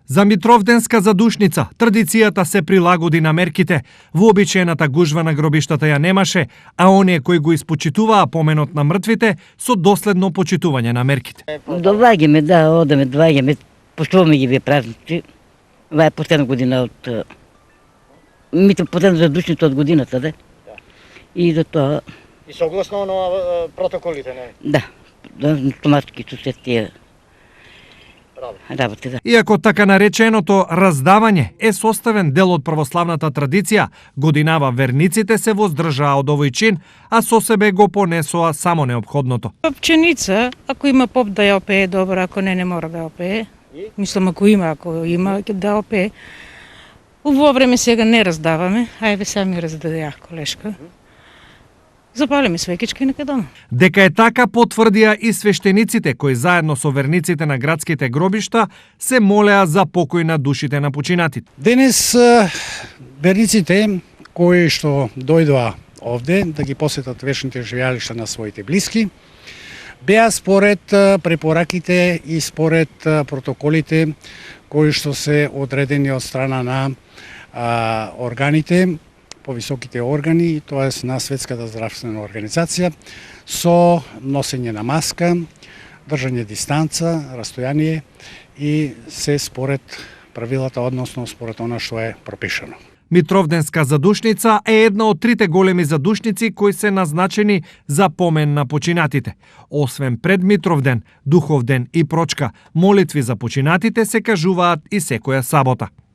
За Митровденска задушница, традицијата се прилагоди на мерките. Вообичаената гужва на гробиштата ја немаше, а оние кои го испочитуваа поменот на мртвите со доследно почитување на мерките. Доаѓаме, одеме, доаѓаме, почуваме ги вие празници. Ова е последна година од... Мите последна задушница од годината, да? И за тоа... И согласно на протоколите, не? Да, автоматски со се тие работи, да. Иако така нареченото раздавање е составен дел од православната традиција, годинава верниците се воздржаа од овој чин, а со себе го понесоа само неопходното. Пченица, ако има поп да ја опее, добро, ако не мора да ја опее. Мислам, ако има да опее. Во време сега не раздаваме, ајде сами раздадеа колешка. Запалиме свекички нека дома. Дека е така потврдија и свештениците кои заедно со верниците на градските гробишта се молеа за покој на душите на починатите. Денес верниците кои што дојдоа овде да ги посетат вечните живеалишта на своите блиски, беа според препораките и според протоколите кои што се одредени од страна на органите, повисоките органи, т.е. на Светската здравствена организација, со носење на маска, држање дистанца, растојание и се според правилата, односно според она што е пропишано. Митровденска задушница е една од трите големи задушници кои се назначени за помен на починатите. Освен пред Митровден, Духовден и Прочка, молитви за починатите се кажуваат и секоја сабота.